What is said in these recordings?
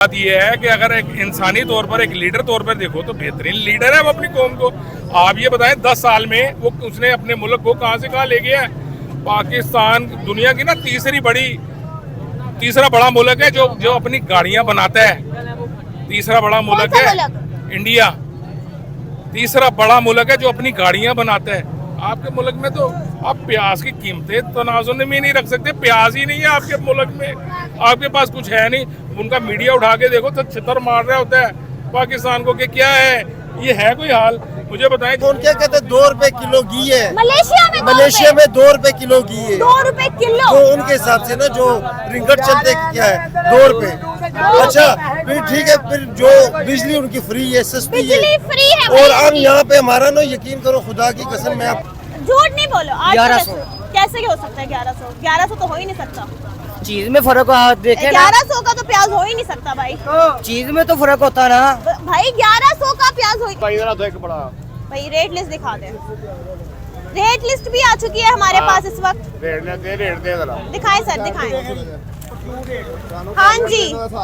बात यह है कि अगर एक इंसानी तौर पर एक लीडर तौर पर देखो तो बेहतरीन लीडर है वो अपनी कौम को। आप ये बताएं 10 साल में वो उसने अपने मुल्क को कहां से कहां ले गया है। पाकिस्तान दुनिया की ना तीसरा बड़ा मुल्क है जो अपनी गाड़ियां बनाता है। तीसरा बड़ा मुल्क है इंडिया, तीसरा बड़ा मुल्क है जो अपनी गाड़ियां बनाता है। आपके मुल्क में तो आप प्याज की कीमतें तनाजुर में नहीं रख सकते। प्याज ही नहीं है आपके मुल्क में, आपके पास कुछ है नहीं। उनका मीडिया उठा के देखो तो छितर मार रहा होता है पाकिस्तान को कि क्या है, ये है कोई हाल। मुझे बताएं तो उनके कहते 2 रुपए किलो घी है मलेशिया में 2 रुपए किलो घी है। 2 रुपए किलो तो उनके हिसाब से ना जो रिंगट चलते क्या है 2 रुपए। अच्छा फिर ठीक है, फिर जो बिजली उनकी फ्री है, सस्ती बिजली फ्री है और हम यहाँ पे हमारा ना यकीन करो खुदा की कसम मैं आप झूठ नहीं बोलो। 1100 कैसे हो सकता है 1100 तो हो ही नहीं सकता। चीज में फर्क देखे ना, 1100 का तो प्याज हो ही नहीं सकता भाई। चीज में तो फर्क होता ना भाई 1100 का प्याज हो भाई रेट लिस्ट दिखा दे। रेट लिस्ट भी आ चुकी है हमारे पास इस वक्त। रेट दे दिखाएं सर, दिखाएं। हाँ जी,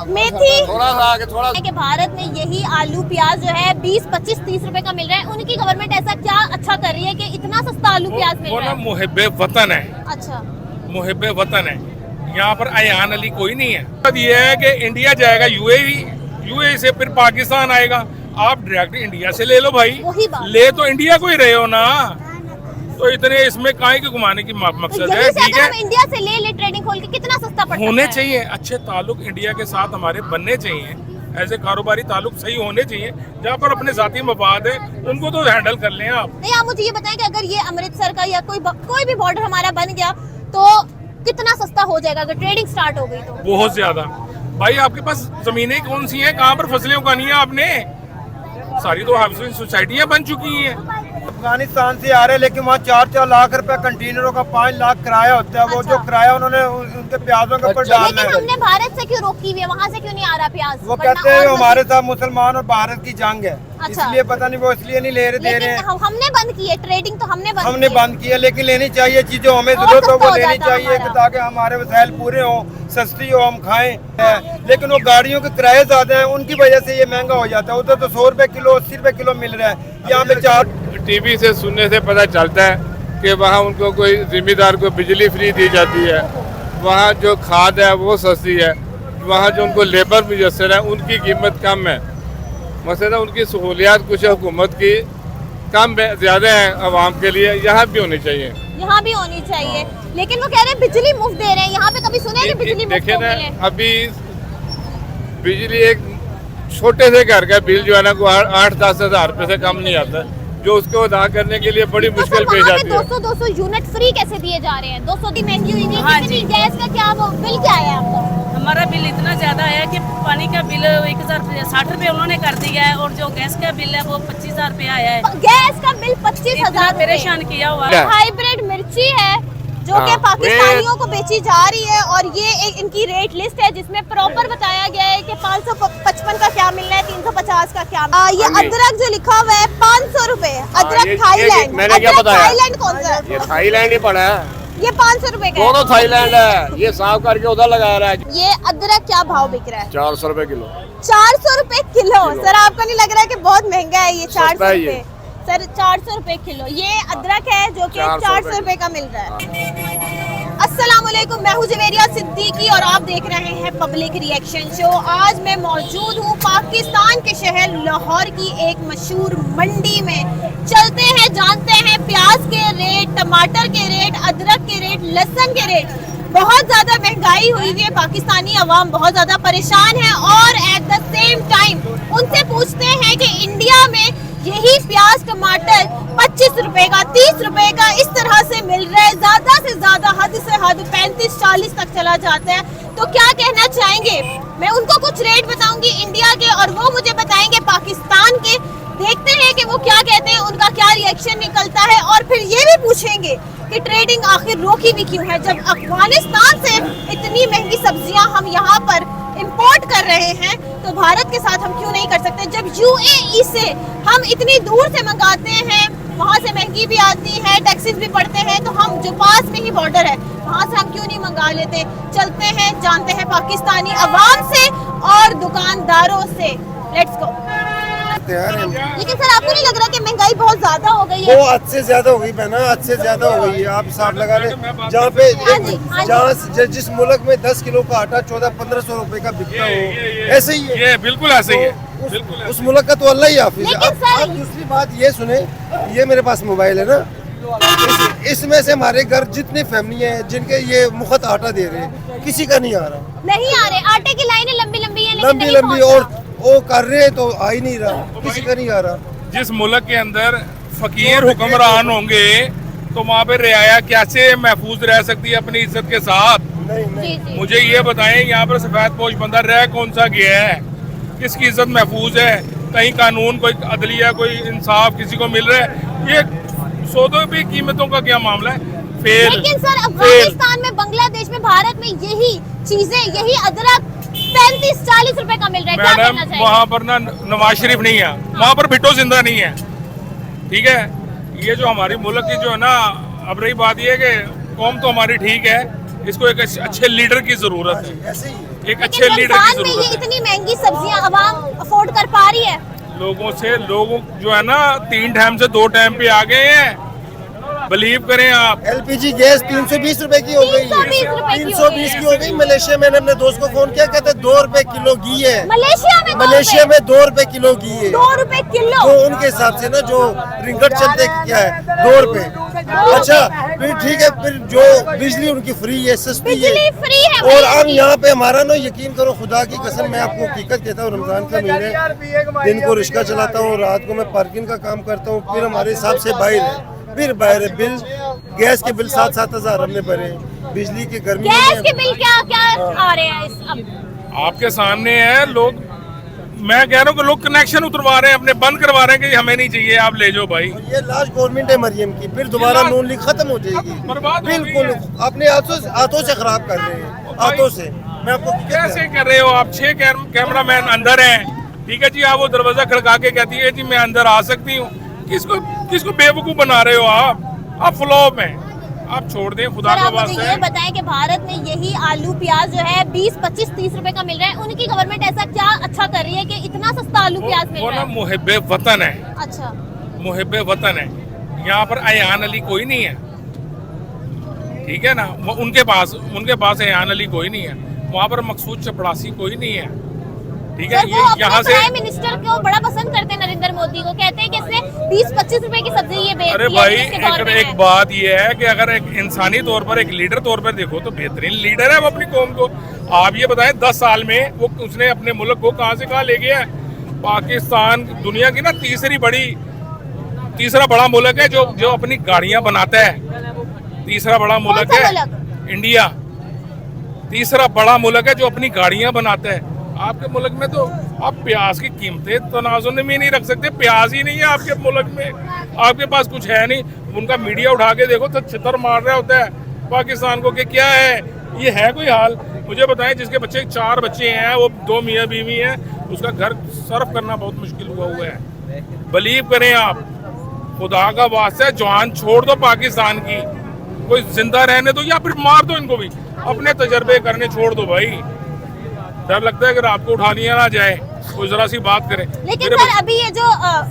मेथी थोड़ा कि भारत में यही आलू प्याज जो है 20, 25, 30 रुपए का मिल रहा है। उनकी गवर्नमेंट ऐसा क्या अच्छा कर रही है कि इतना सस्ता आलू प्याज मिल रहा है? मुहिब्बे वतन है। अच्छा, मुहिब्बे वतन है। यहाँ पर अयान अली कोई नहीं है। ये है कि इंडिया जाएगा यूएई से फिर पाकिस्तान आएगा। आप डायरेक्ट इंडिया से ले लो भाई, ले तो इंडिया को ही रहे हो ना, तो इतने इसमें काहे के घुमाने की मकसद है। ठीक है, इंडिया से ले ट्रेडिंग खोल के कितना सस्ता पड़ता है। होने चाहिए अच्छे ताल्लुक इंडिया के साथ हमारे बनने चाहिए, ऐसे कारोबारी ताल्लुक सही होने चाहिए। जहाँ पर अपने जाती मवाद है उनको तो हैंडल कर लें आप। नहीं, आप मुझे ये बताएं कि अगर ये अमृतसर का या कोई भी बॉर्डर हमारा बन गया तो कितना सस्ता हो जाएगा अगर ट्रेडिंग स्टार्ट हो गई तो? बहुत ज्यादा भाई। आपके पास जमीनें कौन सी हैं, कहाँ पर फसलें उगानी है आपने? सारी तो हाउसिंग सोसाइटियाँ बन चुकी हैं। अफगानिस्तान से आ रहे हैं लेकिन वहाँ 4-4 लाख रुपए कंटेनरों का 5 लाख किराया होता है। वो जो किराया उन्होंने उनके प्याजों के ऊपर डालना है। हमने भारत से क्यों रोकी हुई है, वहाँ से क्यों नहीं आ रहा प्याज? वो कहते हैं हमारे साथ मुसलमान और भारत की जंग है, इसलिए पता नहीं वो इसलिए नहीं ले रहे दे रहे हैं। हमने बंद की है ट्रेडिंग, तो हमने बंद की है, लेकिन लेनी चाहिए चीजें हमें जरूरत हो वो लेनी चाहिए ताकि हमारे वसाइल पूरे हों, सस्ती हो, हम खाएं। लेकिन वो गाड़ियों के किराए ज्यादा है, उनकी वजह से ये महंगा हो जाता है। उधर तो 100 रुपए किलो 80 रुपए किलो मिल रहा है, यहाँ पे 4। टीवी से सुनने से पता चलता है कि वहाँ उनको कोई जिम्मेदार को बिजली फ्री दी जाती है, वहाँ जो खाद है वो सस्ती है, वहाँ जो उनको लेबर मुयसर है उनकी कीमत कम है। मसलन उनकी सहूलियात कुछ हुकूमत की कम ज़्यादा है आवाम के लिए, यहाँ भी होनी चाहिए। यहाँ भी होनी चाहिए, लेकिन वो कह रहे हैं बिजली मुफ्त दे रहे हैं। यहाँ पे कभी सुने हैं कि बिजली मुफ्त देखे ना, अभी बिजली एक छोटे से घर का बिल जो है ना को 8-10 हज़ार रुपये से कम नहीं आता, जो उसको अदा करने के लिए बड़ी मुश्किल पेश आती है। 200 यूनिट फ्री कैसे दिए जा रहे हैं? 200 की महंगी हुई है। हाँ जी। गैस का क्या वो बिल क्या है आपका? हमारा बिल इतना ज्यादा है कि पानी का बिल 1060 रुपए उन्होंने कर दिया है, और जो गैस का बिल है वो 25,000 रुपए आया है। गैस का बिल 25,000 परेशान किया हुआ है। हाइब्रिड मिर्ची है जो कि पाकिस्तानियों को बेची जा रही है, और ये एक इनकी रेट लिस्ट है जिसमें प्रॉपर बताया गया है कि 555 का क्या मिलना है, 350 का क्या। ये अदरक जो लिखा हुआ है 500 रुपए। अदरक थाईलैंड। मैंने क्या बताया? थाईलैंड कौन सा? ये थाईलैंड ही पड़ा है, ये 500 रुपए का। दोनों थाईलैंड है, ये साफ करके उधर लगा रहा है। ये अदरक क्या भाव बिक रहा है? 400 रुपए किलो। 400 रुपए किलो? सर आपको नहीं लग रहा है कि बहुत महंगा है ये? 400 रुपए सर, 400 रुपए किलो ये अदरक है जो कि 400 रुपए का मिल रहा है। अस्सलाम वालेकुम, मैं हूँ जवेरिया सिद्दीकी और आप देख रहे हैं पब्लिक रिएक्शन शो। आज मैं मौजूद हूँ पाकिस्तान के शहर लाहौर की एक मशहूर मंडी में। चलते हैं, जानते हैं प्याज के रेट, टमाटर के रेट, अदरक के रेट, लहसुन के रेट। बहुत ज्यादा महंगाई हुई है, पाकिस्तानी अवाम बहुत ज्यादा परेशान है, और एट द सेम टाइम उनसे पूछते हैं कि इंडिया में यही प्याज टमाटर 25 रुपए का, 30 रुपए का इस तरह से मिल रहा है, ज्यादा से ज्यादा हद से हद 35-40 तक चला जाता है, तो क्या कहना चाहेंगे? मैं उनको कुछ रेट बताऊंगी इंडिया के और वो मुझे बताएंगे पाकिस्तान के। देखते हैं कि वो क्या कहते हैं, उनका क्या रिएक्शन निकलता है, और फिर ये भी पूछेंगे कि ट्रेडिंग आखिर रोकी भी क्यों है जब अफगानिस्तान से इतनी महंगी सब्जियां हम यहाँ पर इंपोर्ट कर रहे हैं, तो भारत के साथ हम क्यों नहीं कर सकते? जब यूएई से हम इतनी दूर से मंगाते हैं, वहाँ से महंगी भी आती है, टैक्सेस भी पड़ते हैं, तो हम जो पास में ही बॉर्डर है वहाँ से हम क्यों नहीं मंगा लेते? चलते हैं, जानते हैं पाकिस्तानी अवाम से और दुकानदारों से। Let's go. लेकिन सर आपको नहीं लग रहा कि महंगाई बहुत ज्यादा हो गई है? वो हद से ज्यादा हो गई बहना, हद से ज्यादा हो गई है। आप हिसाब लगा लें, जहाँ पे हाँ जी, हाँ जी। जहाँ जिस मुल्क में 10 किलो का आटा 1400-1500 रुपए का बिकता हो, ऐसे ही है। ये बिल्कुल ऐसे ही है, उस, बिल्कुल ऐसे। उस मुल्क का तो अल्लाह ही हाफिज है। लेकिन अब सर- दूसरी बात ये सुने, ये मेरे पास मोबाइल है ना, इसमें से हमारे घर जितनी फैमिली है जिनके ये मुफ्त आटा दे रहे हैं, किसी का नहीं आ रहा। नहीं आ रहे, आटे की लाइनें लंबी लंबी है लेकिन लंबी नहीं लंबी पहुंच और रहा। वो कर रहे हैं तो आ ही नहीं रहा, किसी का नहीं आ रहा। जिस मुल्क के अंदर फकीर हुक्मरान होंगे तो वहाँ पे रियाया कैसे महफूज रह सकती है अपनी इज्जत के साथ? नहीं नहीं, जी जी। मुझे ये बताएं, यहाँ पर सफेद पोश बंदा रह कौन सा गया है? किसकी इज्जत महफूज है? कहीं कानून, कोई अदलिया, कोई इंसाफ किसी को मिल रहा है? ये सौदों की कीमतों का क्या मामला है? फेल। लेकिन सर फेल। अफगानिस्तान में, बांग्लादेश में, भारत में यही चीजें, यही अदरक 35-40 रुपए का मिल रहा है। क्या कहना मैडम चाहिए? वहाँ पर ना नवाज शरीफ नहीं है, वहाँ पर भुट्टो जिंदा नहीं है, ठीक है? ये जो हमारी मुल्क की जो है ना, अब रही बात ये है कि कौम तो हमारी ठीक है, इसको एक अच्छे लीडर की जरूरत है, ऐसे ही है। एक अच्छे लेकिन लीडर की रमजान में ये जरूरत है। इतनी महंगी सब्जियां अवाम अफोर्ड कर पा रही है? लोगों जो है ना 3 टाइम से 2 टाइम पे आ गए हैं। बिलीव करें आप, LPG गैस 320 रुपए की हो गई, 320 रुपए की हो 320 की हो गई। मलेशिया में मैंने अपने दोस्त को फोन किया, कहते 2 रुपए किलो घी है। मलेशिया में मलेशिया में 2 रुपए किलो घी है। 2 रुपए किलो। तो उनके हिसाब से ना जो रिंगट चलते क्या है 2 रुपए। अच्छा फिर ठीक है, फिर जो बिजली उनकी फ्री है, सस्ती बिजली है। फ्री है और भाई। अब यहाँ पे हमारा ना, यकीन करो खुदा की कसम, मैं आपको हकीकत कहता हूँ, रमजान के महीने दिन को रिक्शा चलाता हूँ, रात को मैं पार्किंग का काम करता हूँ, फिर हमारे हिसाब से बाहर है, फिर बाहर है बिल, गैस के बिल 7-7 हजार हमने भरे, बिजली की गर्मी गैस के बिल क्या क्या आ रहे हैं आपके सामने है। लोग, मैं कह रहा हूँ कि लोग कनेक्शन उतरवा रहे हैं, अपने बंद करवा रहे हैं कि हमें नहीं चाहिए, आप ले जाओ भाई। ये लास्ट गवर्नमेंट है मरियम की, फिर दोबारा नून लीग खत्म हो जाएगी। बर्बाद हो गई बिल्कुल है। अपने हाथों से खराब कर रहे हैं, हाथों से। मैं आपको कैसे कर रहे हो आप? 6 कैमरा मैन अंदर हैं, ठीक है जी, आप वो दरवाजा खड़का के कहती है जी मैं अंदर आ सकती हूँ। किसको बेवकूफ बना रहे हो आप फ्लॉप हैं, आप छोड़ दें खुदा सर का आप मुझे ये वास्ते। बताएं कि भारत में यही आलू प्याज जो है 20, 25, 30 रुपए का मिल रहा है, उनकी गवर्नमेंट ऐसा क्या अच्छा कर रही है कि इतना सस्ता आलू प्याज मिल वो रहा ना है? मुहिब्बे वतन है, अच्छा। मुहिब्बे वतन है। यहाँ पर अयान अली कोई नहीं है, ठीक है ना? वो उनके पास अयान अली कोई नहीं है, वहाँ पर मकसूद चपड़ासी कोई नहीं है, ठीक है? सर वो अपने यहाँ से प्राइम मिनिस्टर को बड़ा पसंद करते हैं, नरेंद्र मोदी को, कहते हैं कि इसने 20-25 रुपए की सब्जी ये बेच अरे दी है, भाई इसके दौर में एक है। बात ये है कि अगर एक इंसानी तौर पर, एक लीडर तौर पर देखो तो बेहतरीन लीडर है वो अपनी कौम को। आप ये बताएं 10 साल में वो उसने अपने मुल्क को कहां से कहां ले गया है? पाकिस्तान दुनिया की ना तीसरा बड़ा मुल्क है जो अपनी गाड़ियां बनाता है। तीसरा बड़ा मुल्क कौन सा है मुल्क? इंडिया, तीसरा बड़ा मुल्क है जो अपनी गाड़ियां बनाता है। आपके मुल्क में तो आप प्याज की कीमतें तनाजुर में नहीं रख सकते, प्याज ही नहीं है आपके मुल्क में, आपके पास कुछ है नहीं। उनका मीडिया उठा के देखो तो छितर मार रहा होता है पाकिस्तान को कि क्या है, ये है कोई हाल? मुझे बताएं, जिसके 4 बच्चे हैं, वो 2 मियाँ बीवी हैं, उसका घर सर्फ करना बहुत मुश्किल हुआ है। बिलीव करें आप, खुदा का वास्ता, जवान छोड़ दो पाकिस्तान की, कोई जिंदा रहने दो या फिर मार दो इनको भी, अपने तजर्बे करने छोड़ दो भाई। डर लगता है कि रात को उठा लिया ना जाए, कोई जरा सी बात करे। लेकिन सर अभी ये जो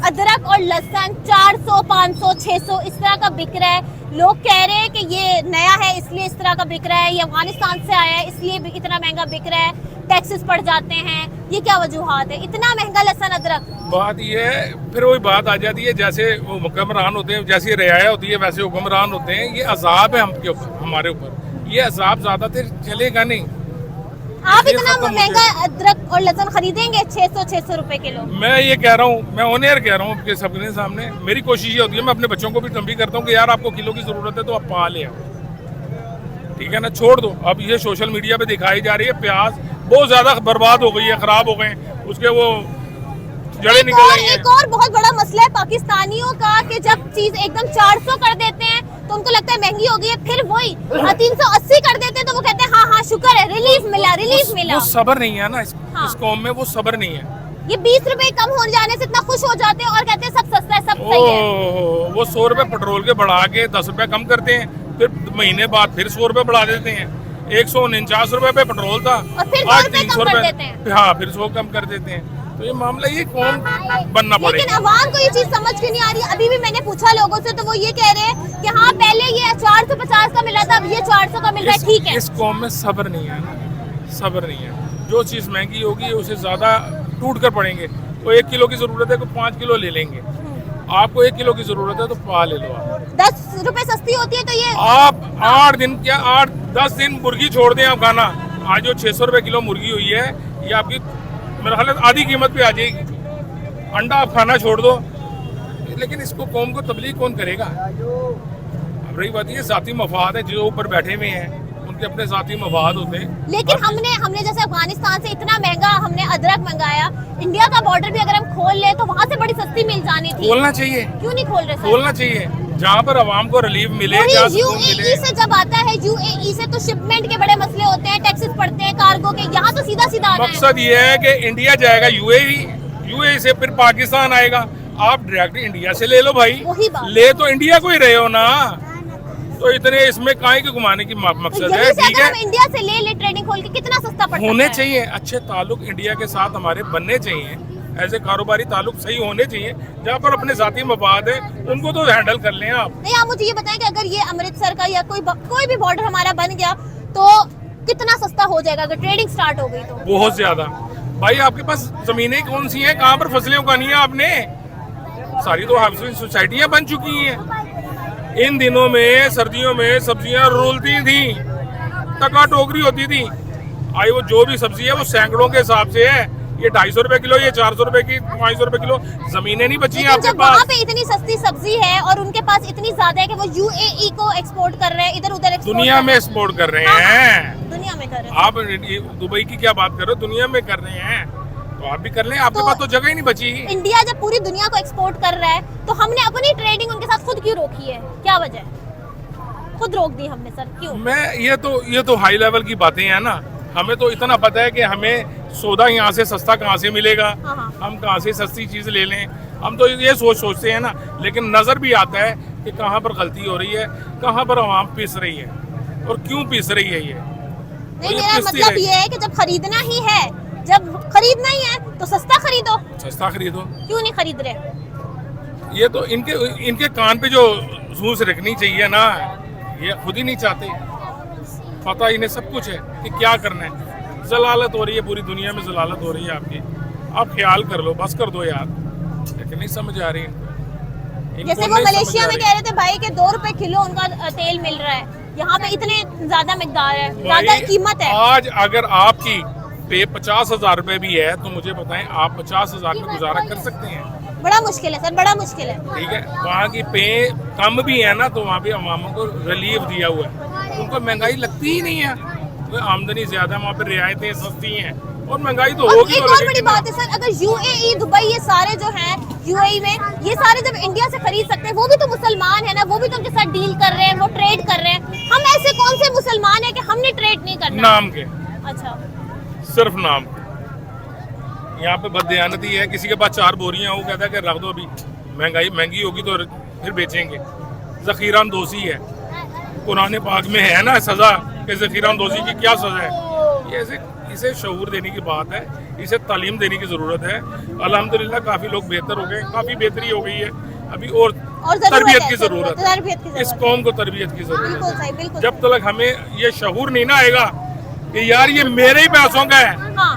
अदरक और लहसुन 400, 500, 600 इस तरह का बिक रहा है, लोग कह रहे हैं कि ये नया है इसलिए इस तरह का बिक रहा है, ये अफगानिस्तान से आया है इसलिए इतना महंगा बिक रहा है, टैक्सेस पड़ जाते हैं, ये क्या वजूहात है इतना महंगा लहसुन अदरक? बात ये है, फिर वही बात आ जाती है, जैसे वो हुक्मरान होते हैं, जैसी रियाया होती है वैसे हुक्मरान होते हैं। ये अजाब है हमारे ऊपर, ये अजाब ज्यादा देर चलेगा नहीं। आप ये इतना खत्म हो महंगा अदरक और लहसुन खरीदेंगे 600 रुपए किलो? मैं ये कह रहा हूँ, मैं ऑन एयर कह रहा हूँ आपके सबके सामने, मेरी कोशिश ये होती है, मैं अपने बच्चों को भी तंबीह करता हूँ कि यार आपको किलो की जरूरत है तो आप पा ले आओ, ठीक है ना? छोड़ दो। अब ये सोशल मीडिया पे दिखाई जा रही है प्याज बहुत ज्यादा बर्बाद हो गई है, खराब हो गए, उसके वो जड़ें निकल रही हैं। एक और बहुत बड़ा मसला है पाकिस्तानियों का कि जब चीज एकदम 400 कर देते हैं तो उनको लगता है महंगी हो गई है, फिर वही 380 कर देते हैं तो वो कहते हैं हाँ शुक्र है, रिलीफ मिला। वो सब्र नहीं है ना इस कौम में, वो सब्र नहीं है। ये 20 रुपए कम हो जाने से इतना खुश हो जाते हैं और कहते हैं सब सस्ता है, सब सही है। वो 100 रुपए पेट्रोल के बढ़ा के 10 रुपए कम करते हैं, फिर महीने बाद फिर 100 रुपए बढ़ा देते हैं। 149 रुपए पे पेट्रोल था, और फिर 2 आज रुपए 300 कम कर रुपए। देते हैं। हाँ, फिर 100 कम कर देते हैं। तो ये मामला ये कौन बनना लेकिन पड़ेगा। अवाम को ये चीज समझ के नहीं आ रही। अभी भी मैंने पूछा लोगों से तो वो ये कह रहे हैं कि हाँ पहले ये 450 का मिला था, अब ये 400 का मिल रहा है, ठीक है। इस कौम में सब्र नहीं है ना, सब्र नहीं है। जो चीज़ महंगी होगी उसे ज़्यादा टूट कर पड़ेंगे। तो 1 किलो की ज़रूरत है तो 5 किलो ले लेंगे। आपको 1 किलो की ज़रूरत है तो पा ले लो आप। 10 रुपए सस्ती होती है तो ये आप 8 दिन क्या 8-10 दिन मुर्गी छोड़ दें आप खाना, आज जो 600 रुपए किलो मुर्गी हुई है ये आपकी मेरा ख्याल है आधी कीमत पे आ जाएगी। अंडा आप खाना छोड़ दो, लेकिन इसको कौम को तबलीग कौन करेगा। अब रही बात ये जाती मफाद है, जो ऊपर बैठे हुए हैं उनके अपने जाती मफाद होते हैं। लेकिन हमने जैसे अफगानिस्तान से इतना महंगा हमने अदरक मंगाया, इंडिया का बॉर्डर भी अगर हम खोल ले तो वहाँ से बड़ी सस्ती मिल जानी थी। खोलना चाहिए, क्यों नहीं खोल रहे सर? खोलना चाहिए जहाँ पर आवाम को रिलीफ मिले, जहाँ सुकून मिले। यूएई से जब आता है, यूएई से तो शिपमेंट के बड़े मसले होते हैं, टैक्सेस पड़ते हैं कार्गो के, यहाँ तो सीधा सीधा आना है। मकसद ये है कि इंडिया जाएगा यूएई से फिर पाकिस्तान आएगा, आप डायरेक्ट इंडिया से ले लो भाई। वही बात। ले तो इंडिया को ही रहे हो ना, तो इतने इसमें काहे के घुमाने की तो मकसद यहीं है। से ठीक अगर है, हम इंडिया से ले ट्रेडिंग खोल के कितना सस्ता पड़ सकता होने है? चाहिए अच्छे ताल्लुक इंडिया के साथ हमारे बनने चाहिए, ऐसे कारोबारी ताल्लुक सही होने चाहिए। जहाँ पर अपने जाती मफाद है उनको तो हैंडल कर लें आप। नहीं, आप मुझे ये बताएं कि अगर ये अमृतसर का या कोई भी बॉर्डर हमारा बन गया तो कितना सस्ता हो जाएगा अगर ट्रेडिंग स्टार्ट हो गई तो? बहुत ज्यादा भाई। आपके पास जमीनें कौन सी हैं, कहाँ पर फसलें उगानी है आपने? सारी तो हाउसिंग सोसाइटियां बन चुकी हैं। इन दिनों में सर्दियों में सब्जियां रुलती थी, टका टोकरी होती थी। आई वो जो भी सब्जी है वो सैकड़ों के हिसाब से है। ये 250 रुपए किलो, ये 400 रुपए की, 500 रुपए किलो। जमीनें नहीं बची हैं लेकिन आपके जब वहाँ पास। पे इतनी सस्ती सब्जी है और उनके पास इतनी ज्यादा है कि वो यूएई को एक्सपोर्ट कर रहे हैं, इधर उधर एक्सपोर्ट दुनिया में एक्सपोर्ट कर रहे हैं। दुनिया में कर रहे हैं। आप दुबई की क्या बात कर रहे हो, दुनिया में कर रहे हैं तो आप भी कर लें। आपके पास तो जगह ही नहीं बची। इंडिया जब पूरी दुनिया को एक्सपोर्ट कर रहा है तो हमने अपनी ट्रेडिंग उनके साथ खुद क्यों रोकी है? क्या वजह है? खुद रोक दी हमने सर, क्यों? ये तो हाई लेवल की बातें हैं ना। हमें तो इतना पता है कि हमें सौदा यहाँ से सस्ता कहाँ से मिलेगा, हाँ। हम कहाँ से सस्ती चीज़ ले लें। हम तो ये सोचते हैं ना, लेकिन नज़र भी आता है कि कहाँ पर गलती हो रही है, कहाँ पर आवाम पिस रही है और क्यों पिस रही है। ये नहीं, मेरा मतलब ये है कि जब खरीदना ही है, जब खरीदना ही है तो सस्ता खरीदो। सस्ता खरीदो, क्यों नहीं खरीद रहे? ये तो इनके कान पे जो सूस रखनी चाहिए ना, ये खुद ही नहीं चाहते। पता इन्हें सब कुछ है कि क्या करना है। जलालत हो रही है, पूरी दुनिया में जलालत हो रही है आपकी। आप ख्याल कर लो, बस कर दो यार। लेकिन नहीं समझ आ रही इनको। जैसे वो मलेशिया में कह रहे थे भाई कि 2 रुपए किलो उनका तेल मिल रहा है, यहाँ पे इतने ज्यादा मिकदार है, ज्यादा कीमत है। आज अगर आपकी पे 50,000 रुपए भी है तो मुझे बताएं, आप 50,000 में गुजारा कर सकते हैं? बड़ा मुश्किल है सर, बड़ा मुश्किल है। ठीक है, वहाँ की पे कम भी है ना तो वहाँ पे अवामों को रिलीफ दिया हुआ है, उनको महंगाई लगती ही नहीं है। तो आमदनी ज्यादा, वहाँ पे रियायतें सस्ती हैं और महंगाई तो और होगी। एक और बड़ी बात है सर, अगर यूएई, दुबई, ये सारे जो हैं यूएई में, ये सारे जब इंडिया से खरीद सकते हैं, वो भी तो मुसलमान है ना, वो भी तो उनके साथ डील कर रहे हैं, वो ट्रेड कर रहे हैं। हम ऐसे कौन से मुसलमान है कि हमने ट्रेड नहीं करना? नाम के, अच्छा, सिर्फ नाम। यहाँ पे बददयानती है, किसी के पास 4 बोरियां, वो कहता है कि रख दो, अभी महंगी होगी तो फिर बेचेंगे। ज़ख़ीरानदोज़ी है, कुरान पाक में है ना सज़ा कि ज़ख़ीरानदोज़ी की क्या सज़ा है। ये ऐसे इसे शऊर देने की बात है, इसे तालीम देने की ज़रूरत है। अल्हम्दुलिल्लाह काफ़ी लोग बेहतर हो गए, काफ़ी बेहतरी हो गई है। अभी और तरबियत की ज़रूरत है, इस कौम को तरबियत की ज़रूरत है। जब तक हमें ये शऊर नहीं ना आएगा कि यार ये मेरे ही पैसों का है, हाँ,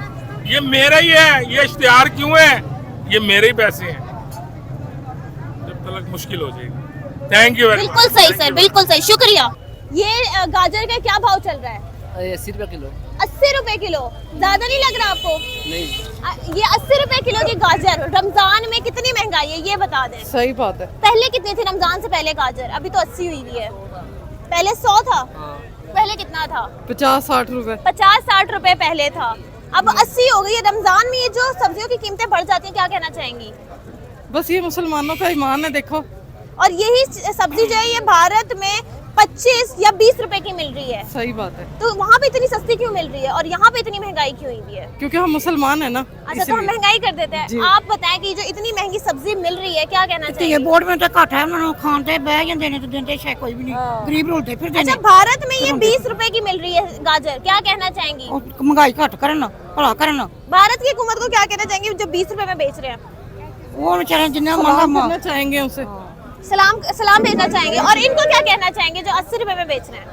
ये मेरा ही है, ये इश्तिहार क्यों है, ये मेरे ही पैसे हैं, जब तक मुश्किल हो जाएगी। Thank you very much. बिल्कुल सही सर, बिल्कुल सही, शुक्रिया। ये गाजर का क्या भाव चल रहा है? 80 रुपए किलो। 80 रुपए किलो, ज्यादा नहीं लग रहा आपको? नहीं, ये 80 रुपए किलो की गाजर रमजान में कितनी महंगाई है ये बता दें। सही बात है। पहले कितनी थी रमजान से पहले गाजर? अभी तो 80 हुई हुई है। पहले 100 था, पहले कितना था? 50-60 रुपए। 50-60 रुपए पहले था, अब 80 हो गई है। रमजान में ये जो सब्जियों की कीमतें बढ़ जाती हैं, क्या कहना चाहेंगी? बस ये मुसलमानों का ईमान है, देखो। और यही सब्जी जो है ये भारत में 25 या 20 रुपए की मिल रही है, सही बात है, तो वहाँ पे इतनी सस्ती क्यों मिल रही है और यहाँ पे इतनी महंगाई क्यों हुई है? क्योंकि हम मुसलमान है ना। अच्छा, तो हम महंगाई कर देते हैं। आप बताएं कि जो इतनी महंगी सब्जी मिल रही है, क्या कहना चाहिए? बोर्ड में तो घट है, उन्होंने खाते बह जाते ने तो देते शायद कोई भी नहीं, गरीब रोलते फिर अच्छा, भारत में ये 20 रुपए की मिल रही है गाजर, क्या कहना चाहेंगी? महंगाई घट करना भला करना। भारत की हुकूमत को क्या कहना चाहेंगे जो 20 रुपए में बेच रहे हैं? वो बेचारे जिन्ना सलाम महंगा करना चाहेंगे उनसे। सलाम भेजना चाहेंगे। और इनको क्या कहना चाहेंगे जो 80 रुपए में बेच रहे हैं?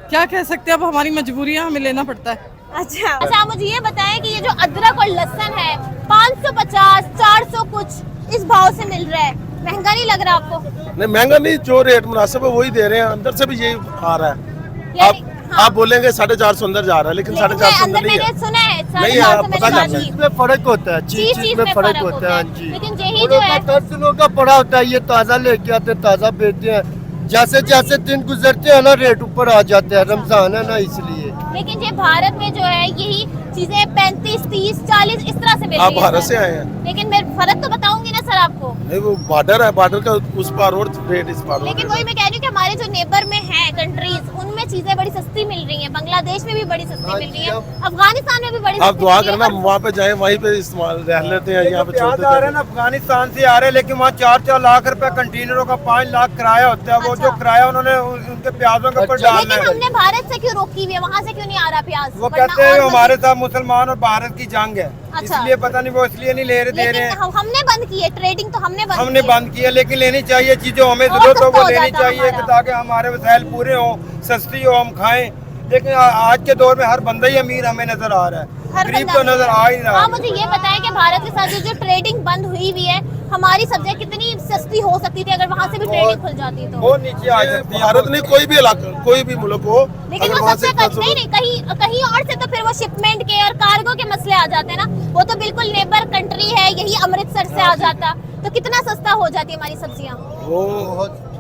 क्या कह सकते हैं, अब हमारी मजबूरी है, हमें लेना पड़ता है। अच्छा, आप मुझे ये बताएं कि ये जो अदरक और लहसुन है 550 400 कुछ इस भाव से मिल रहा है, महंगा नहीं लग रहा आपको? नहीं महंगा नहीं, जो रेट मुनासिब है वही दे रहे हैं, अंदर से भी यही आ रहा है। यानी- आप बोलेंगे 450 अंदर जा रहा है, लेकिन 450 अंदर नहीं है। मैंने सुना है नहीं, 450 आप पता मैंने चल सुना में फर्क होता है, चीज में फर्क होता है। जी। लेकिन यही जो है 10 दिनों का पड़ा होता है, ये ताज़ा लेके आते हैं, ताज़ा बेचते हैं। जैसे जैसे दिन गुजरते हैं ना रेट ऊपर आ जाते हैं, रमजान है ना इसलिए। लेकिन ये भारत में जो है यही चीजें 35 30 40 इस तरह से मिल आप रही है भारत सर। से आए हैं? लेकिन मैं फर्क तो बताऊंगी ना सर आपको। नहीं, वो बॉर्डर है, बॉर्डर का उस पार और रेट इस पार। लेकिन वही मैं कह रही हूँ कि हमारे जो नेबर में है कंट्रीज, उनमें चीजें बड़ी सस्ती मिल रही हैं, बांग्लादेश में भी बड़ी सस्ती मिल रही है, अफगानिस्तान में भी बड़ी आप सस्ती दुआ मिल रही है। करना वहाँ पे जाए, वहीं पे इस्तेमाल रह लेते हैं, यहाँ पे छोड़ प्याज आ रहे देते हैं ना अफगानिस्तान से आ रहे हैं, लेकिन वहाँ 4-4 लाख रुपए कंटेनरों का 5 लाख किराया होता है। वो अच्छा। जो किराया उन्होंने उनके प्याजों के ऊपर डालना लेकिन है। हमने भारत से क्यों रोकी हुई है, वहाँ से क्यों नहीं आ रहा प्याज? वो वरना कहते हैं और हमारे साथ मुसलमान और भारत की जंग है, अच्छा। इसलिए पता नहीं वो इसलिए नहीं ले रहे, दे रहे लेकिन हैं। हमने बंद की है ट्रेडिंग, तो हमने बंद हमने की है। बंद किया, लेकिन लेनी चाहिए चीजें, हमें और जरूरत हो सस्ता वो हो लेनी जाता चाहिए हमारा। ताकि हमारे वसाइल पूरे हों, सस्ती हो, हम खाएं। लेकिन आज के दौर में हर बंदा ही अमीर हमें नजर आ रहा है, हर गरीब बंदा तो नजर आ ही रहा आप है। मुझे ये बताएं कि भारत के साथ जो ट्रेडिंग बंद हुई हुई है, हमारी सब्जियां कितनी सस्ती हो सकती थी अगर वहाँ से भी ट्रेडिंग खुल जाती तो? वो नीचे आ सकती हैं। है। भारत नहीं, कोई भी इलाका, कोई भी मुल्क हो, लेकिन अगर वो वहाँ से सबसे नहीं नहीं कहीं और से तो फिर वो शिपमेंट के और कार्गो के मसले आ जाते हैं ना। वो तो बिल्कुल नेबर कंट्री है, यही अमृतसर से आ जाता, तो कितना सस्ता हो जाती है हमारी सब्जियां? वो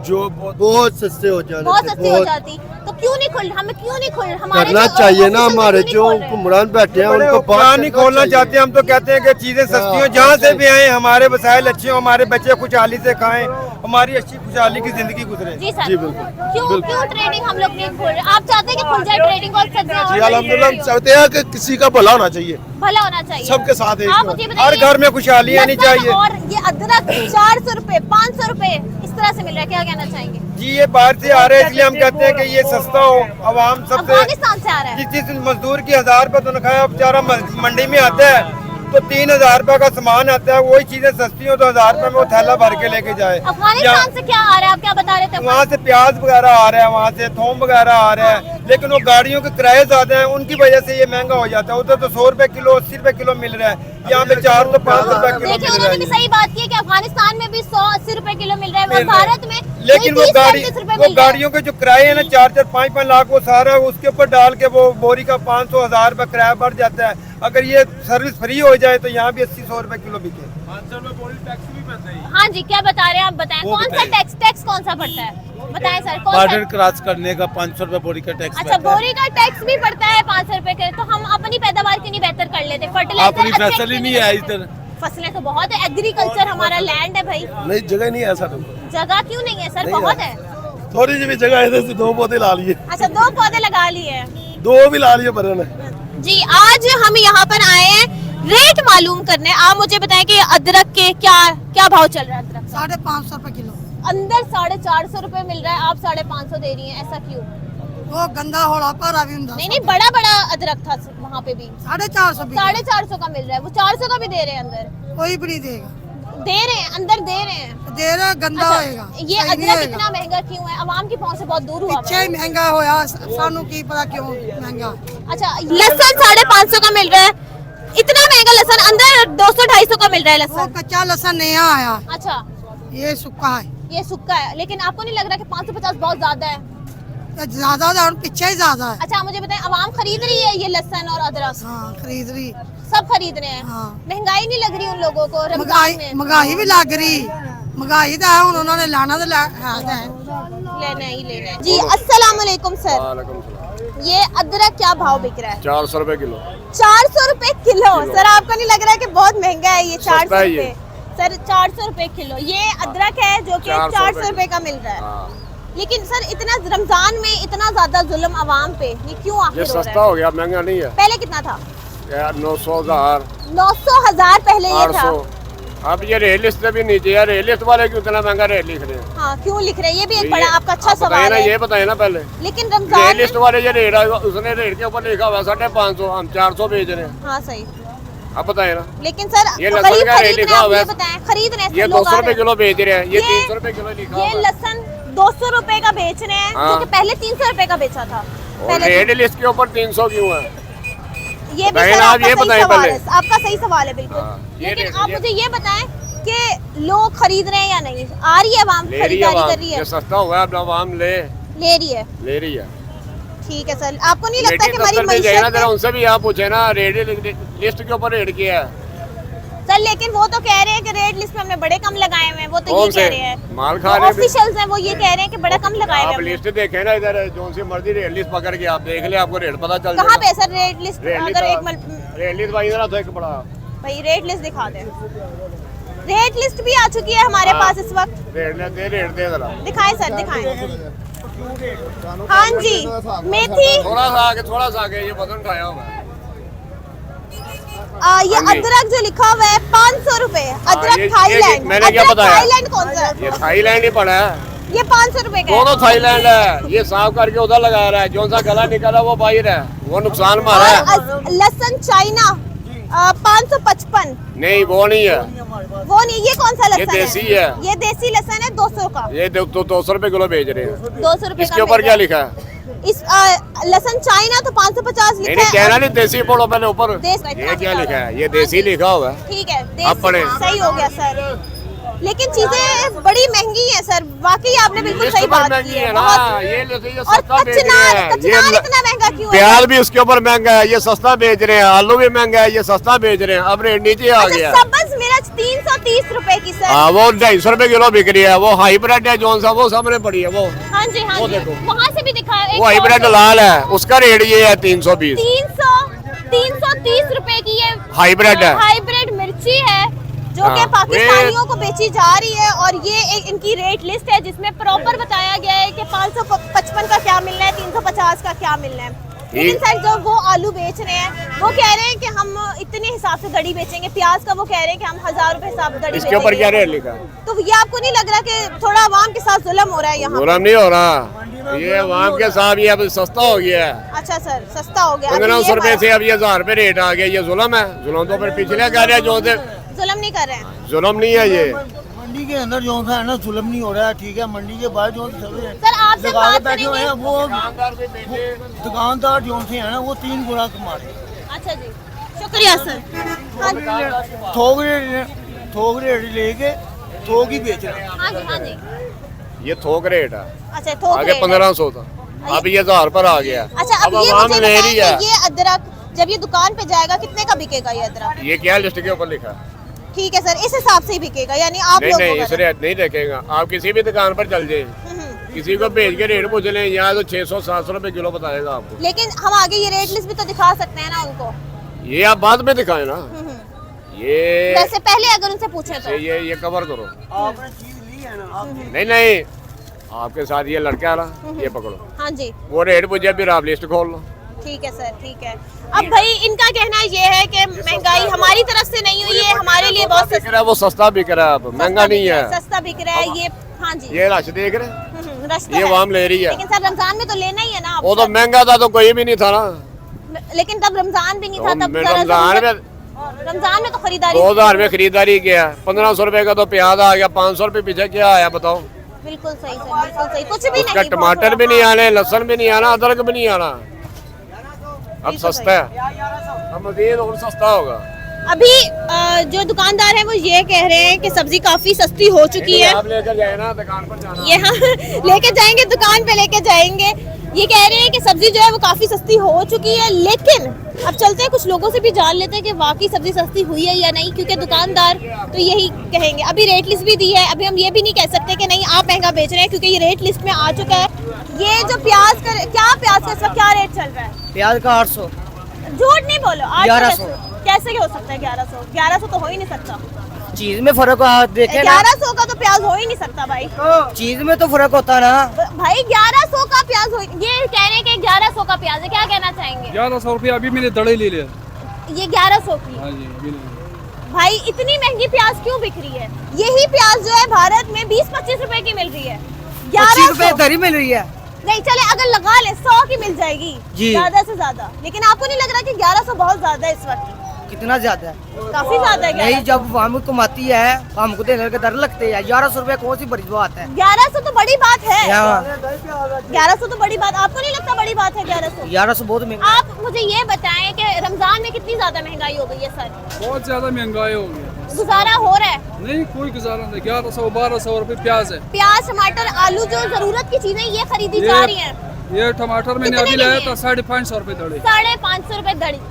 जो बहुत सस्ते हो जाते, बहुत सस्ती हो जाती, तो क्यों नहीं खुल, हमें क्यों नहीं खुल? हमारे करना जो चाहिए ना, officials हमारे क्यों जो नहीं खोल रहे? हुक्मरान बैठे हैं उनको बात नहीं खोलना चाहते। हम तो कहते हैं कि चीजें सस्ती हो, जहाँ से भी आए हमारे वसाइल अच्छे हो, हमारे बच्चे खुशहाली से खाएं, हमारी अच्छी खुशहाली की जिंदगी गुजरे। जी सर, जी, बिल्कुल। क्यों ट्रेडिंग हम लोग नहीं खोल रहे? आप चाहते हैं कि खुल जाए ट्रेडिंग और सब्जियां और जी महंगी अल्हम्दुलिल्लाह, हो? हम चाहते हैं कि किसी का भला होना चाहिए, भला होना चाहिए सबके साथ एक आप बार। मुझे हर बताइए, घर में खुशहाली आनी लहसुन चाहिए। और ये अदरक 400 रुपए 500 रुपए इस तरह से मिल रहा है, क्या कहना चाहेंगे? जी ये बाहर से आ रहे हैं, इसलिए हम कहते हैं कि ये सस्ता हो, आवाम सबसे। अफगानिस्तान से आ रहा है। जिस मजदूर की 1000 रुपए तनख्वाह है, बेचारा मंडी में आता है तो 3000 रुपए का सामान आता है, वही चीजें सस्ती हो तो 1000 रुपए में वो थैला भर के लेके जाए। अफगानिस्तान से क्या आ रहा है, आप क्या बता रहे थे? वहाँ से प्याज वगैरह आ रहा है, वहाँ से थोम वगैरह आ रहा है, लेकिन वो गाड़ियों के किराए ज्यादा हैं, उनकी वजह से ये महंगा हो जाता है। उधर तो 100 रुपए किलो 80 रुपए किलो मिल रहा है, यहाँ पे 400 500 रुपए किलो देखिए मिल उन्होंने रहा भी है। सही बात की है कि अफगानिस्तान में भी 100-80 रुपए किलो मिल रहा है, मिल और रहा है। भारत में लेकिन वो 30-35 रुपए वो मिल रहा है। गाड़ियों के जो किराए हैं ना 4-4 5-5 लाख, वो सारा उसके ऊपर डाल के वो बोरी का 500 1000 रुपए किराया बढ़ जाता है। अगर ये सर्विस फ्री हो जाए तो यहाँ भी 80-100 रुपए किलो बिके। हाँ जी, क्या बता रहे हैं आप? बताएं कौन सा टैक्स कौन सा पड़ता है, बताएं सर कौन सा? क्रॉस करने का 500 रुपए बोरी का टैक्स अच्छा, बोरी का टैक्स भी पड़ता है 500 रुपए के, तो हम अपनी पैदावार क्यों नहीं बेहतर कर लेते? फर्टिलाइजर इधर फसलें तो बहुत है, एग्रीकल्चर हमारा लैंड है भाई, नहीं, जगह नहीं है सर, जगह क्यों नहीं है सर? नहीं बहुत है। है। थोड़ी सी भी जगह है, इधर से 2 पौधे ला लिए, अच्छा, 2 पौधे लगा लिए 2 भी ला लिए पर जी। आज हम यहाँ पर आए हैं रेट मालूम करने। आप मुझे बताएं कि अदरक के क्या भाव चल रहा है? अदरक 550 रुपए किलो, अंदर 450 रुपए मिल रहा है, आप 550 दे रही हैं, ऐसा क्यों? वो गंदा होड़ा पर अभी नहीं, बड़ा बड़ा अदरक था वहाँ पे भी 450 450 का मिल रहा है, वो 400 का भी दे रहे हैं अंदर, कोई भी नहीं देगा, दे रहे हैं अंदर दे रहे हैं। दे रहा गंदा अच्छा, होएगा। ये अदरक इतना महंगा क्यों है? आवाम की पहुंच से बहुत दूर हुआ पिछे ही महंगा होया, सानू की पता क्यों महंगा। अच्छा, लहसुन 550 का मिल रहा है, इतना महंगा लहसुन, अंदर 200-250 का मिल रहा है वो लहसुन। कच्चा लहसुन नया आया, अच्छा, ये सूखा है, ये सूखा है, लेकिन आपको नहीं लग रहा कि 550 बहुत ज्यादा है? ज्यादा था पीछे ही ज्यादा है। अच्छा, मुझे बताएं आवाम खरीद रही है ये लहसुन और अदरक? हाँ खरीद रही, सब खरीद रहे हैं। हाँ। महंगाई नहीं लग रही उन लोगों को रमजान में? महंगाई भी लग रही, महंगाई तो है, उन्होंने लाना तो है। लेना ही लेना है जी। अस्सलाम वालेकुम सर, ये अदरक क्या भाव बिक रहा है? 400 रुपए किलो। 400 रुपए किलो? सर आपको नहीं लग रहा है कि बहुत महंगा है ये? 400 सस्ता है ये। रुपए सर, 400 रुपए किलो। ये अदरक है जो कि 400 रुपए का मिल रहा है, लेकिन सर इतना रमजान में इतना ज्यादा जुल्म आवाम पे, ये क्यों आखिर ये हो सस्ता रहा है? हो गया, महंगा नहीं है पहले कितना था? यार 900,000 900,000 पहले ये था। 800। अब ये रेल लिस्ट भी नीचे है, रेल लिस्ट वाले क्यों इतना महंगा रेट लिख रहे हैं? हाँ क्यों लिख रहे हैं, ये भी एक ये- बड़ा आपका अच्छा आप बताइए सवाल ना, है। ये बताए ना पहले। लेकिन रेल रमजान लिस्ट वाले ये रेट है, उसने रेट के ऊपर लिखा हुआ 550, हम 400 बेच रहे हैं। हाँ सही, आप बताए ना, लेकिन सर ये तो लहसुन खरीद का रेट खरीद रहे लिखा हैं, आप हुआ ये है। बताएं, खरीद रहे हैं ये सब लोग 200 आ रुपए रहे हैं। किलो बेच रहे हैं, ये ये- 300 रुपए किलो लिखा ये हुआ है। लहसन 200 रुपए का बेच रहे हैं, हाँ। जो कि पहले 300 रुपए का बेचा था। और पहले रेड लिस्ट के ऊपर 300 क्यों है? ये भी बताइए सर ना, आप आपका ये सही बताइए सवाल पहले। है, आपका सही सवाल है बिल्कुल। हाँ, ये लेकिन रेट- आप ये- मुझे ये बताएं कि लोग खरीद रहे हैं या नहीं, आ रही है आवाम ले रही है खरीदारी आवाम, कर रही है, ये सस्ता हुआ है, अब आवाम ले रही है। ले रही है। ठीक है सर, आपको नहीं लगता लेकिन कि हमारी दफ्तर में जाइए ना मईशत जरा, में- उनसे भी आप पूछे ना, रेड लिस्ट के ऊपर रेट किया है। सर लेकिन वो तो कह रहे हैं कि रेट लिस्ट में हमने बड़े कम लगाए हुए हैं, वो तो ये कौन कह से? रहे हैं माल खा रहे हैं भी। ऑफिशियल्स हैं, वो ये कह रहे हैं कि बड़ा कम लगाए हुए आप हैं। लिस्ट देखें ना, इधर जो सी मर्जी रेट लिस्ट पकड़ के आप देख ले, आपको रेट पता चल कहाँ पे जाएगा। है सर रेट लिस्ट? अगर एक रेट लिस्ट भाई इधर तो एक बड़ा भाई रेट लिस्ट दिखा दें। रेट लिस्ट भी आ चुकी है हमारे हाँ। पास इस वक्त, रेट दे जरा। दिखाएं सर दिखाएं। हाँ जी, मेथी थोड़ा सा आगे ये वजन उठाया हुआ है। ये हाँ जी। अदरक जो लिखा हुआ है 500 रुपए, अदरक ये- थाईलैंड। मैंने क्या अदरक बताया? थाईलैंड कौन सा? ये थाईलैंड ही पड़ा है, ये 500 रुपए का है। दोनों थाईलैंड है। ये साफ करके उधर लगा रहा है, जो सा गला निकला वो बाहर है, वो नुकसान मारा है। और लहसुन चाइना 555। नहीं वो नहीं है, वो नहीं, ये कौन सा लहसुन देसी है। ये देसी लहसुन है 200 का, ये 200 रुपए किलो बेच रहे हैं। 200 रुपए इसके ऊपर क्या लिखा है? इस लहसुन चाइना तो 550 नहीं लिखा नहीं, है। कहना नहीं, देसी पढ़ो पहले ऊपर। देश- ये क्या लिखा है? ये देसी लिखा हुआ है। ठीक है, अब पढ़े। सही हो गया सर। लेकिन चीजें बड़ी महंगी हैं सर, वाकई आपने बिल्कुल लिस्ट सही पर बात महंगी की है है ना, बहुत। ये और सस्ता बेच कचनार रहे हैं। कचनार ये इतना महंगा क्यों है? प्याज भी उसके ऊपर महंगा है, ये सस्ता बेच रहे हैं। आलू भी महंगा है, ये सस्ता बेच रहे हैं। अब रेट नीचे आ गया। अच्छा, सब्ज मिर्च 330 रुपए की सर। हाँ, वो 250 रुपए किलो बिक रही है। वो हाइब्रिड है, जोन सा वो सामने पड़ी है, वो हाँ जी हाँ वो जी, देखो। वहाँ से भी दिखा एक वो हाइब्रिड और- लाल है, उसका रेट ये है 320। 330 रुपए की ये हाइब्रिड है। हाइब्रिड मिर्ची है जो कि हाँ, पाकिस्तानियों को बेची जा रही है। और ये एक इनकी रेट लिस्ट है जिसमें प्रॉपर बताया गया है कि 555 का क्या मिलना है, 350 का क्या मिलना है। लेकिन सर जो वो आलू बेच रहे हैं वो कह रहे हैं कि हम इतने हिसाब से दड़ी बेचेंगे, प्याज का वो कह रहे हैं कि हम 1000 रुपए हिसाब से दड़ी इसके ऊपर बेचेंगे। क्या रेट लिखा है? तो ये आपको नहीं लग रहा कि थोड़ा आवाम के साथ जुल्म हो रहा है यहाँ? जुल्म नहीं हो रहा, ये आवाम के साथ ये अब सस्ता हो गया है। अच्छा सर, सस्ता हो गया। 1500 रुपए से अब ये 1000 रुपए रेट आ गया। ये जुल्म है? जुल्म तो फिर पिछले कह रहे हैं, जो से जुल्म नहीं कर रहे हैं जुल्म नहीं है ये। मंडी के अंदर जो सा है ना जुल्म नहीं हो रहा है, ठीक है। मंडी के बाहर जो सर आपसे लगा के बात बैठे हुए हैं, करेंगे। वो दुकानदार जो से है ना वो 3 गुना कमा रहे हैं। अच्छा जी, शुक्रिया सर। हाँ थोक रेट लेके थोक ही बेच रहे हैं। हाँ जी हाँ जी। ये थोक रेट है, अच्छा थोक आगे रेट है। 1500 था, अब ये 1000 पर आ गया। अच्छा अब ये आवाम मुझे ले रही बताएं है। कि ये अदरक जब ये दुकान पे जाएगा कितने का बिकेगा ये अदरक? ये क्या लिस्ट के ऊपर लिखा है? ठीक है सर, इस हिसाब से ही बिकेगा, यानी आप नहीं लोगों नहीं, को इस रेट नहीं देखेगा। आप किसी भी दुकान पर चल जाए, किसी को भेज के रेट पूछ लें, यहाँ तो 600-700 रुपए किलो बताएगा आपको। लेकिन हम आगे ये रेट लिस्ट भी तो दिखा सकते हैं ना उनको। ये आप बाद में दिखाए ना, ये वैसे पहले अगर उनसे पूछे तो। ये कवर करो। आपने चीज ली है ना, नहीं नहीं, आपके साथ ये लड़का आ रहा, ये पकड़ो, हाँ जी वो रेट पूछे, फिर आप लिस्ट खोल लो। ठीक है सर, ठीक है। अब भाई इनका कहना ये है कि महंगाई हमारी तरफ से नहीं हुई है, हमारे लिए बहुत बिक रहा है, वो सस्ता बिक रहा है, अब महंगा नहीं है। सस्ता बिक रहा है ये। हाँ जी, ये रश देख रहे हैं, रश तो ये है। वाम ले रही है। लेकिन सर रमजान में तो लेना ही है ना वो आप तो सर। महंगा था तो कोई भी नहीं था ना। लेकिन तब रमजान भी नहीं था, तब जरा रमजान में रमजान में तो खरीदारी 2000 में खरीदारी किया, 1500 रुपए का तो प्याज आ गया, 500 रुपए पीछे क्या आया बताओ? बिल्कुल सही सर, बिल्कुल सही, कुछ भी उसका नहीं। टमाटर भी नहीं आने, लहसुन भी नहीं आना, अदरक भी नहीं आना। अब सस्ता है, अब मजीद और सस्ता होगा। अभी जो दुकानदार है वो ये कह रहे हैं कि सब्जी काफी सस्ती हो चुकी है। आप लेकर जाए ना दुकान पर जाना। ये हाँ लेके जाएंगे, दुकान पे लेके जाएंगे। ये कह रहे हैं कि सब्जी जो है वो काफी सस्ती हो चुकी है। लेकिन अब चलते हैं, कुछ लोगों से भी जान लेते हैं कि वाकई सब्जी सस्ती हुई है या नहीं, क्योंकि दुकानदार तो यही कहेंगे। अभी रेट लिस्ट भी दी है, अभी हम ये भी नहीं कह सकते कि नहीं आप महंगा बेच रहे हैं, क्योंकि ये रेट लिस्ट में आ चुका है। ये जो प्याज का इस वक्त क्या रेट चल रहा है? प्याज का 800, झूठ नहीं बोलो, 1100। कैसे हो सकता है 1100? 1100 तो हो ही नहीं सकता। चीज में फर्क देखे ना, 1100 का तो प्याज हो ही नहीं सकता भाई। चीज में तो फर्क होता ना। भाई 1100 का प्याज हो, ये कह रहे हैं कि 1100 का प्याज है, क्या कहना चाहेंगे? 1100 रुपये अभी मैंने दड़े ले लिया। ये 1100 की। हाँ जी, अभी भाई इतनी महंगी प्याज क्यों बिक रही है? यही प्याज जो है भारत में 20-25 रुपए की मिल रही है। 25 रुपए दरी मिल रही है। नहीं चले अगर लगा ले 100 की मिल जाएगी जी, ज्यादा से ज्यादा। लेकिन आपको नहीं लग रहा कि 1100 बहुत ज्यादा है इस वक्त? कितना ज्यादा है? काफी ज्यादा है। नहीं, जब हम कमाती है हमको देने के दर लगते हैं। 1100 रुपए कौन सी बड़ी बात है? 1100 तो बड़ी बात है। 1100 तो बड़ी बात, आपको नहीं लगता बड़ी बात है 1100? 1100 बहुत महंगा। आप मुझे ये बताएं कि रमजान में कितनी ज्यादा महंगाई हो गई है सर? बहुत ज्यादा महंगाई हो गई। गुजारा हो रहा है? नहीं, कोई गुजारा नहीं। 1100-1200 रुपए प्याज है। प्याज, टमाटर, आलू जो जरूरत की चीजें ये खरीदी जा रही हैं। ये टमाटर मैंने अभी लाया था 550 रुपए दड़े। 550 रुपए दड़ी।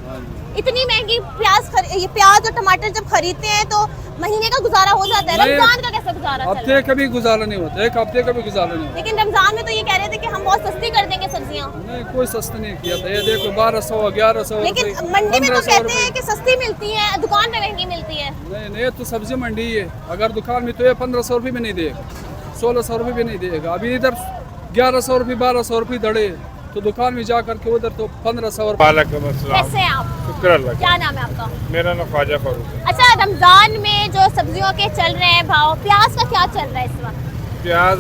इतनी महंगी ये प्याज और टमाटर जब खरीदते हैं तो महीने का गुजारा हो जाता है। रमजान का कैसे गुजारा चल रहा है? हफ्ते का भी गुजारा नहीं होता, एक हफ्ते का भी गुजारा नहीं होता। लेकिन रमजान में तो ये कह रहे थे कि हम बहुत सस्ती कर देंगे सब्जियां। नहीं, कोई सस्ता नहीं किया था। ये देखो 1200, 1100। लेकिन मंडी में तो कहते हैं कि सस्ती मिलती है, दुकान पे महंगी मिलती है। नहीं, ये तो सब्जी मंडी है। अगर दुकान में तो ये 1500 रुपये भी नहीं देगा, 1600 रुपये भी नहीं देगा। अभी इधर 1100 रुपये, 1200 रुपये दड़े, तो दुकान में जा करके उधर तो 1500 रुपये। कैसे हैं आप? शुक्र अल्लाह का। क्या नाम है आपका? मेरा नाम ख्वाजा फारूक है। अच्छा, रमजान में जो सब्जियों के चल रहे हैं भाव, प्याज का क्या चल रहा है इस वक्त? प्याज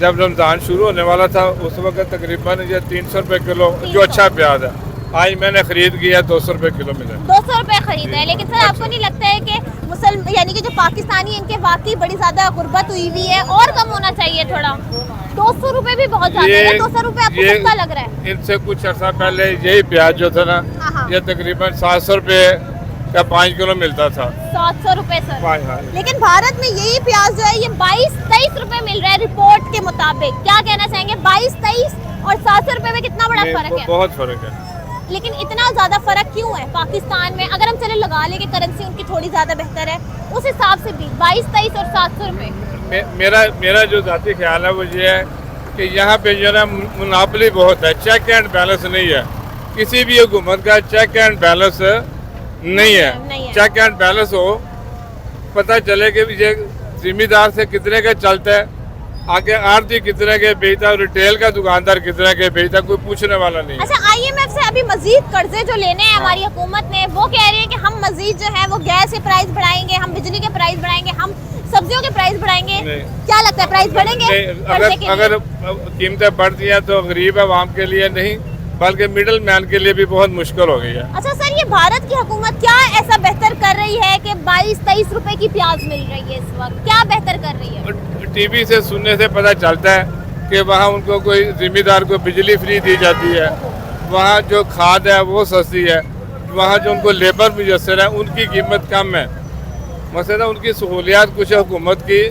जब रमज़ान शुरू होने वाला था उस वक्त तकरीबन ये 300 रुपये किलो जो अच्छा प्याज है। आज मैंने खरीद किया 200 रुपये किलो मिला। 200 रुपए खरीदा है। लेकिन सर आपको नहीं लगता है कि यानी कि जो पाकिस्तानी इनके वाकई बड़ी ज्यादा गुर्बत हुई हुई है और कम होना चाहिए थोड़ा? 200 रुपए भी बहुत ज्यादा है। 200 रुपए आपको सस्ता लग रहा है? इनसे कुछ अर्सा पहले यही प्याज जो था ना, ये तकरीबन 700 रुपये का 5 किलो मिलता था। 700 रुपए सर। हाँ। लेकिन भारत में यही प्याज जो है ये 22-23 रुपए मिल रहा है रिपोर्ट के मुताबिक। क्या कहना चाहेंगे? 22-23 और 700 रुपए में कितना बड़ा फर्क है? बहुत फर्क है। लेकिन इतना ज्यादा फर्क क्यों है पाकिस्तान में? अगर हम चले लगा ले कि करेंसी उनकी थोड़ी ज्यादा बेहतर है, उस हिसाब से भी 22-23 और 700 रुपए। मेरा जो जाती ख्याल है वो ये है कि यहाँ पे जो है मुनाफली बहुत है, चेक एंड बैलेंस नहीं है। किसी भी हुकूमत का चेक एंड बैलेंस नहीं है। चेक एंड बैलेंस हो, पता चले कि ये जिम्मेदार से कितने का चलता है, आगे आरती कितने के बेचता है, रिटेल का दुकानदार कितने के बेचता, कोई पूछने वाला नहीं। अच्छा, IMF से अभी मजीद कर्जे जो लेने हैं हमारी हुकूमत ने, वो कह रही है कि हम मजीद जो है वो गैस के प्राइस बढ़ाएंगे, हम बिजली के प्राइस बढ़ाएंगे, हम सब्जियों के प्राइस बढ़ाएंगे। क्या लगता है प्राइस बढ़ेंगे? अगर कीमतें बढ़ती हैं तो गरीब आवाम के लिए नहीं बल्कि मिडिल मैन के लिए भी बहुत मुश्किल हो गई है। अच्छा सर, ये भारत की हुकूमत क्या ऐसा बेहतर कर रही है कि 22-23 रुपए की प्याज मिल रही है इस वक्त? क्या बेहतर कर रही है? टीवी से सुनने से पता चलता है कि वहाँ उनको कोई जिम्मेदार को बिजली फ्री दी जाती है, वहाँ जो खाद है वो सस्ती है, वहाँ जो उनको लेबर मुयसर है उनकी कीमत कम है। मसला उनकी सहूलियात कुछ हुकूमत की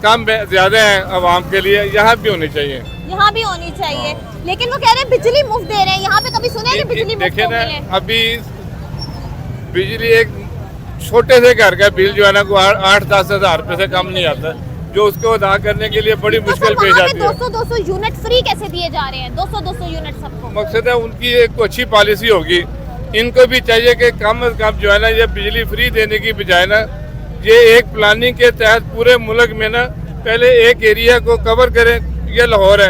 कम ज़्यादा है आवाम के लिए, यहाँ भी होनी चाहिए। यहाँ भी होनी चाहिए, लेकिन वो कह रहे हैं बिजली मुफ्त दे रहे हैं। यहाँ पे कभी सुने कि बिजली मुफ्त देखिए ना, अभी बिजली एक छोटे से घर का बिल जो है ना को 8-10 हज़ार रुपये से कम नहीं आता, जो उसको अदा करने के लिए बड़ी मुश्किल पेश आती है। 200 यूनिट फ्री कैसे दिए जा रहे हैं? 200 यूनिट सबको। मकसद है उनकी एक अच्छी पॉलिसी होगी। इनको भी चाहिए कि कम अज कम जो है ना ये बिजली फ्री देने की बजाय ना ये एक प्लानिंग के तहत पूरे मुल्क में ना पहले एक एरिया को कवर करें। ये लाहौर है,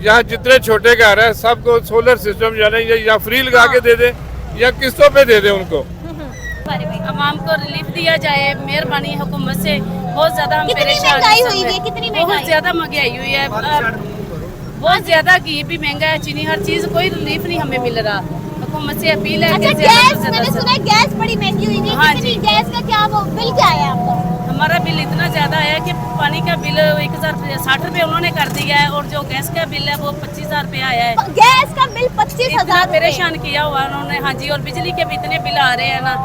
यहाँ जितने छोटे घर हैं सबको सोलर सिस्टम जो है ना ये या फ्री लगा के दे दे या किस्तों पे दे दे उनको। आवाम को रिलीफ दिया जाए, मेहरबानी हुकूमत से। बहुत ज्यादा हम परेशान हैं। कितनी बहुत ज्यादा महंगाई हुई है, बहुत ज्यादा घी भी महंगा है, चीनी, हर चीज, कोई रिलीफ नहीं हमें मिल रहा। हुकूमत से अपील है। अच्छा, गैस मैंने सुना है गैस बड़ी महंगी हुई है। हाँ जी। गैस का क्या वो बिल क्या है आपका? हमारा बिल इतना ज्यादा है कि पानी का बिल 1060 रुपये उन्होंने कर दिया है और जो गैस का बिल है वो 25,000 रुपये आया है। गैस का बिल 25,000 परेशान किया हुआ उन्होंने। हाँ जी, और बिजली के भी इतने बिल आ रहे हैं ना,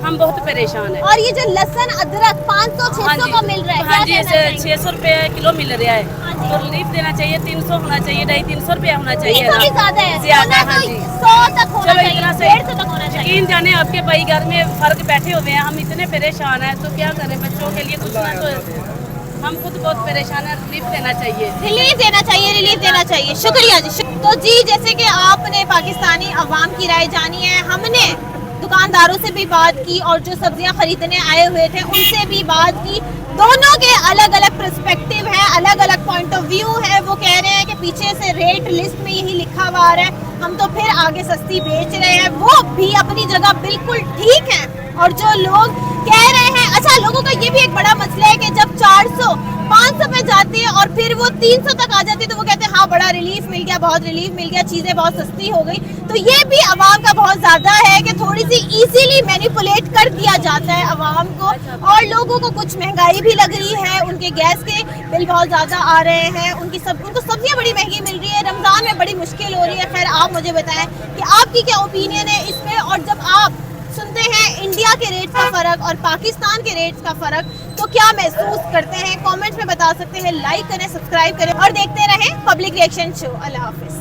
हम बहुत परेशान है। और ये जो लहसुन अदरक 500-600 का मिल रहा है? हाँ जी, 600 रुपये किलो मिल रहा है। तो रिलीफ देना चाहिए, 300 होना चाहिए, 250 रुपये होना चाहिए। ज्यादा है, ज्यादा। हाँ जी, 100 तक होना चाहिए, इतना 150 तक होना चाहिए। यकीन जाने आपके भाई घर में फर्क बैठे हुए हैं, हम इतने परेशान हैं तो क्या करें बच्चों के लिए कुछ ना, तो हम खुद बहुत परेशान है। रिलीफ देना चाहिए, रिलीफ देना चाहिए, रिलीफ देना चाहिए। शुक्रिया जी। तो जी, जैसे कि आपने पाकिस्तानी अवाम की राय जानी है, हमने दुकानदारों से भी बात की और जो सब्जियां खरीदने आए हुए थे उनसे भी बात की। दोनों के अलग अलग पर्सपेक्टिव है, अलग अलग पॉइंट ऑफ व्यू है। वो कह रहे हैं कि पीछे से रेट लिस्ट में यही लिखा हुआ आ रहा है, हम तो फिर आगे सस्ती बेच रहे हैं। वो भी अपनी जगह बिल्कुल ठीक है। और जो लोग कह रहे हैं, अच्छा लोगों का ये भी एक बड़ा मसला है कि जब 400 500 पे जाती है और फिर वो 300 तक आ जाती है तो वो कहते हैं हाँ बड़ा रिलीफ मिल गया, बहुत रिलीफ मिल गया, चीजें बहुत सस्ती हो गई। तो ये भी अवाम का बहुत ज्यादा है कि थोड़ी सी इजीली मैनिपुलेट कर दिया जाता है अवाम को। और लोगों को कुछ महंगाई भी लग रही है, उनके गैस के बिल बहुत ज्यादा आ रहे हैं, उनको सब्जियां बड़ी महंगी मिल रही है, रमजान में बड़ी मुश्किल हो रही है। खैर आप मुझे बताएं कि आपकी क्या ओपिनियन है इस पे। और जब आप सुनते हैं इंडिया के रेट का फर्क और पाकिस्तान के रेट का फर्क तो क्या महसूस करते हैं, कमेंट्स में बता सकते हैं। लाइक करें, सब्सक्राइब करें और देखते रहें पब्लिक रिएक्शन शो। अल्लाह हाफिज।